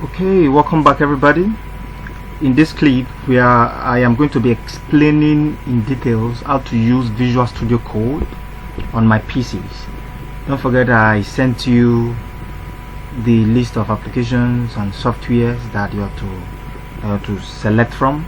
Okay, welcome back everybody. In this clip I am going to be explaining in details how to use Visual Studio Code on my PCs. Don't forget I sent you the list of applications and softwares that you have to select from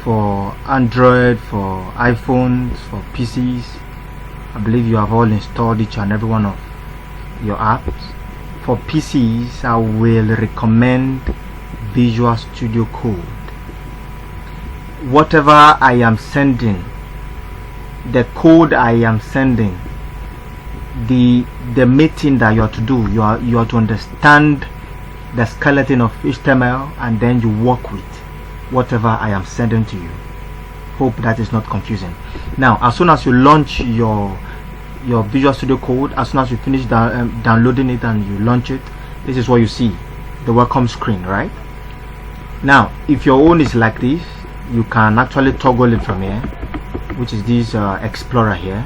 for Android, for iPhones, for PCs. I believe you have all installed each and every one of your apps. For PCs, I will recommend Visual Studio Code. Whatever I am sending, the code I am sending, the main thing that you have to do, you have to understand the skeleton of HTML, and then you work with whatever I am sending to you. Hope that is not confusing. Now, as soon as you launch your Visual Studio Code, as soon as you finish downloading it and you launch it, this is what you see, the welcome screen, right? Now, if your own is like this, you can actually toggle it from here, which is this Explorer here.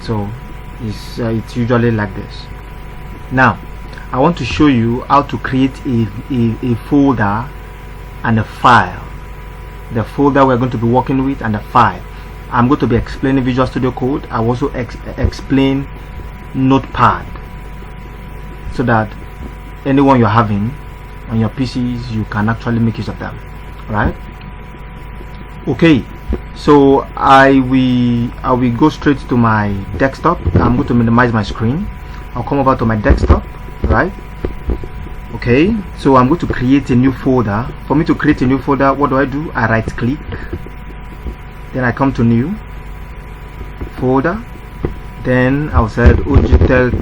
So it's usually like this. Now, I want to show you how to create a folder and a file. The folder we're going to be working with and the file. I'm going to be explaining Visual Studio Code. I will also explain Notepad, so that anyone you're having on your PCs, you can actually make use of them, right? Okay, so I will go straight to my desktop. I'm going to minimize my screen. I'll come over to my desktop, right? Okay, so I'm going to create a new folder. For me to create a new folder, what do? I right click, then I come to new folder, then I'll say Ojitech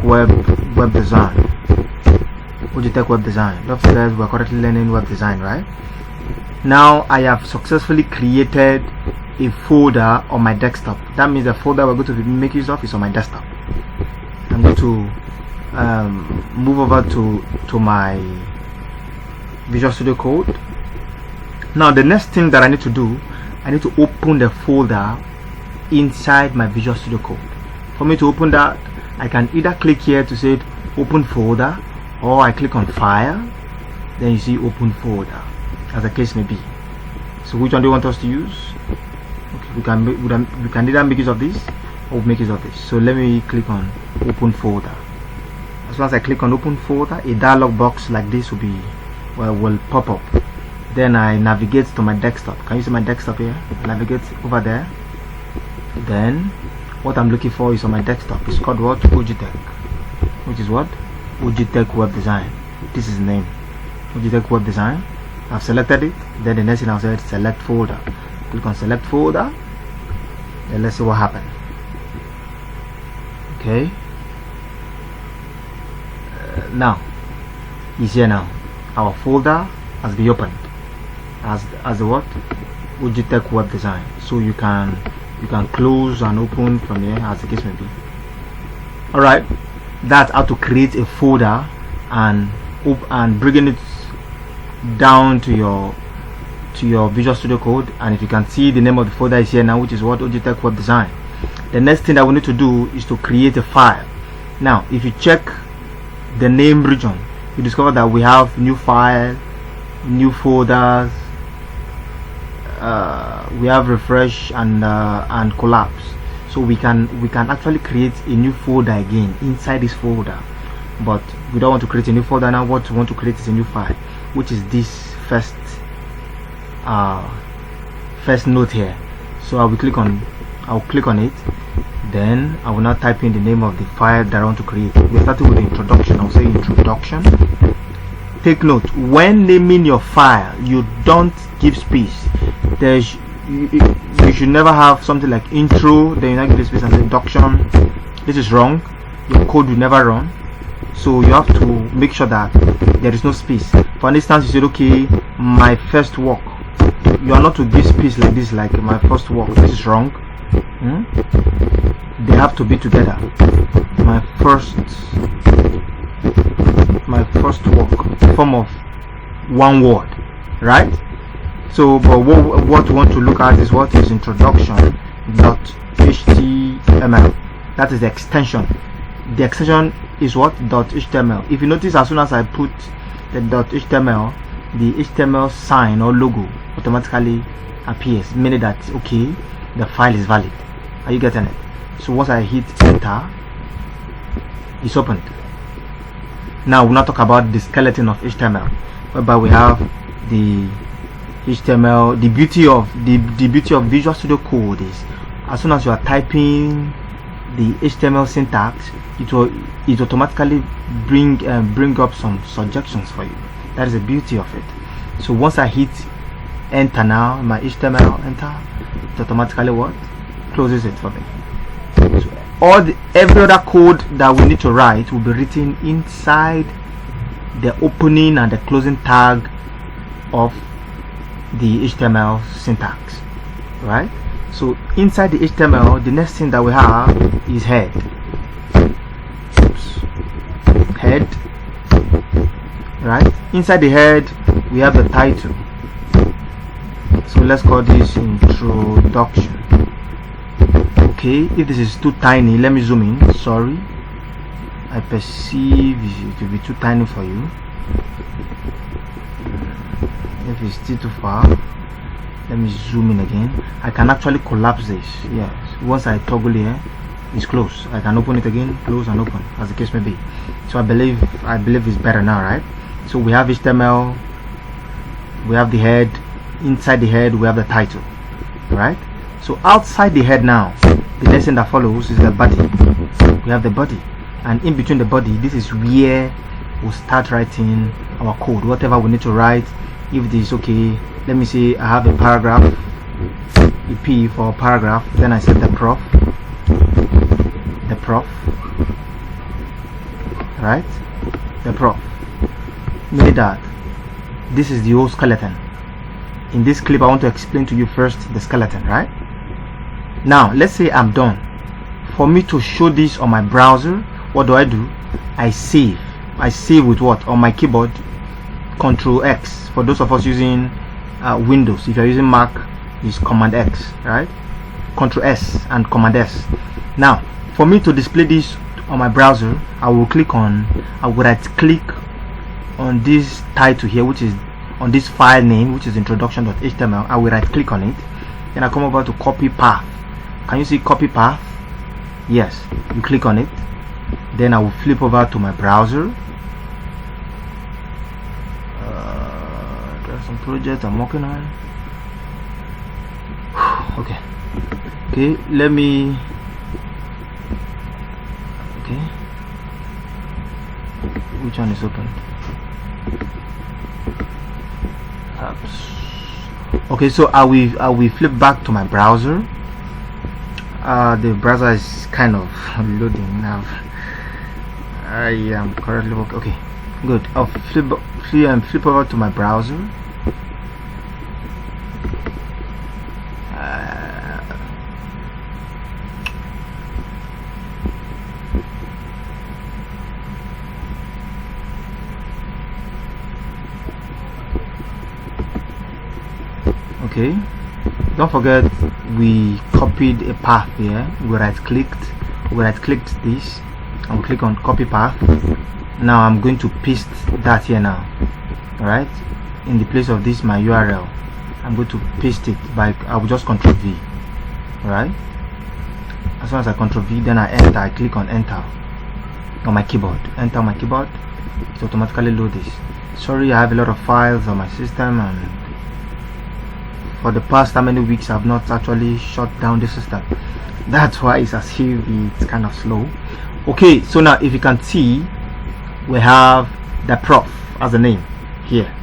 web design. Ojitech web design. Don't forget we're currently learning web design, right? Now I have successfully created a folder on my desktop. That means the folder we're going to make use of is on my desktop. I'm going to move over to my Visual Studio Code. Now the next thing that I need to do, I need to open the folder inside my Visual Studio Code. For me to open that, I can either click here to say open folder, or I click on file, then you see open folder, as the case may be. So which one do you want us to use? Okay, we can either make use of this or make use of this. So let me click on open folder. As soon as I click on open folder, a dialog box like this will pop up. Then I navigate to my desktop. Can you see my desktop here? I navigate over there. Then what I'm looking for is on my desktop. It's called what? Ojitech. Which is what? Ojitech Web Design. This is the name. Ojitech Web Design. I've selected it. Then the next thing I'll say is select folder. Click on select folder. Then let's see what happens. Okay. Now it's here now. Our folder has been opened as the what? Ojitech Web Design. So you can close and open from here as the case may be. Alright, that's how to create a folder and bringing it down to your Visual Studio Code. And if you can see, the name of the folder is here now, which is what? Ojitech Web Design. The next thing that we need to do is to create a file. Now if you check the name region, you discover that we have new file, new folders, we have refresh and collapse. So we can actually create a new folder again inside this folder, but we don't want to create a new folder now. What we want to create is a new file, which is this first note here. So I'll click on it. Then I will now type in the name of the file that I want to create. We're starting with the introduction. I'll say introduction. Take note, when naming your file, you don't give space. You should never have something like intro, then you not give space and say introduction. This is wrong. Your code will never run. So you have to make sure that there is no space. For instance, you said, okay, my first work. You are not to give space like this, like my first work. This is wrong. They have to be together. My first work, form of one word, right? So but what we want to look at is what is introduction.html. That is the extension the extension is what? .html. If you notice, as soon as I put the .html, the HTML sign or logo automatically appears, meaning that okay, the file is valid. Are you getting it? So once I hit enter, it's opened. Now we'll not talk about the skeleton of HTML, whereby we have the HTML. The beauty of Visual Studio Code is, as soon as you are typing the HTML syntax, it automatically bring up some suggestions for you. That is the beauty of it. So once I hit enter, now my HTML enter, it automatically what? Closes it for me. So every other code that we need to write will be written inside the opening and the closing tag of the HTML syntax, right? So inside the HTML, the next thing that we have is head. Oops. Head, right? Inside the head we have the title. So let's call this introduction. Okay, if this is too tiny, let me zoom in. Sorry, I perceive it will be too tiny for you. If it's still too far, let me zoom in again. I can actually collapse this. Yes, once I toggle here, it's closed. I can open it again, close and open, as the case may be. So I believe it's better now, right? So we have HTML, we have the head. Inside the head we have the title, right? So outside the head now, the next thing that follows is the body. We have the body, and in between the body, this is where we'll start writing our code, whatever we need to write. If this is okay, let me say I have a paragraph, a P for paragraph, then I set the prof, right? The prof, meaning that this is the whole skeleton. In this clip I want to explain to you first the skeleton, right? Now let's say I'm done. For me to show this on my browser, what do? I save with what? On my keyboard, Control X. For those of us using Windows, if you're using Mac, it's Command X, right? Control S and Command S. Now for me to display this on my browser, I will right click on this title here, which is on this file name, which is introduction.html. I will right click on it, then I come over to copy path. Can you see copy path? Yes, you click on it, then I will flip over to my browser. There are some projects I'm working on. Okay, let me which one is open? Okay, so I will flip back to my browser. The browser is kind of loading now. I am currently okay. Good. I'll flip over to my browser. Okay, don't forget we copied a path here. We right clicked this and we click on copy path. Now I'm going to paste that here now. Alright, in the place of this my URL, I'm going to paste it by, I will just Ctrl V. Alright, as soon as I Ctrl V, then I enter. I click on enter on my keyboard. Enter on my keyboard, it automatically load this. Sorry, I have a lot of files on my system, and for the past how many weeks I've not actually shut down the system. That's why it's as if it's kind of slow. Okay, so now if you can see, we have the prof as a name here,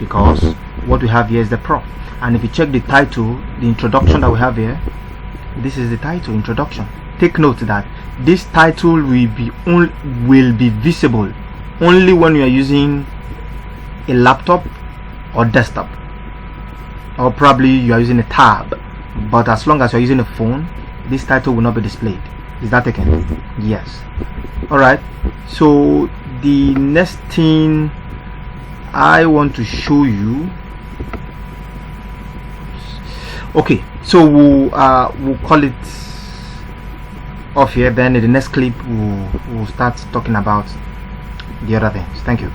because what we have here is the prof. And if you check the title, the introduction that we have here, this is the title, introduction. Take note that this title will be visible only when you are using a laptop or desktop, or probably you are using a tab. But as long as you're using a phone, this title will not be displayed. Is that taken? Yes. Alright, so the next thing I want to show you, okay, so we'll call it off here. Then in the next clip we'll start talking about the other things. Thank you.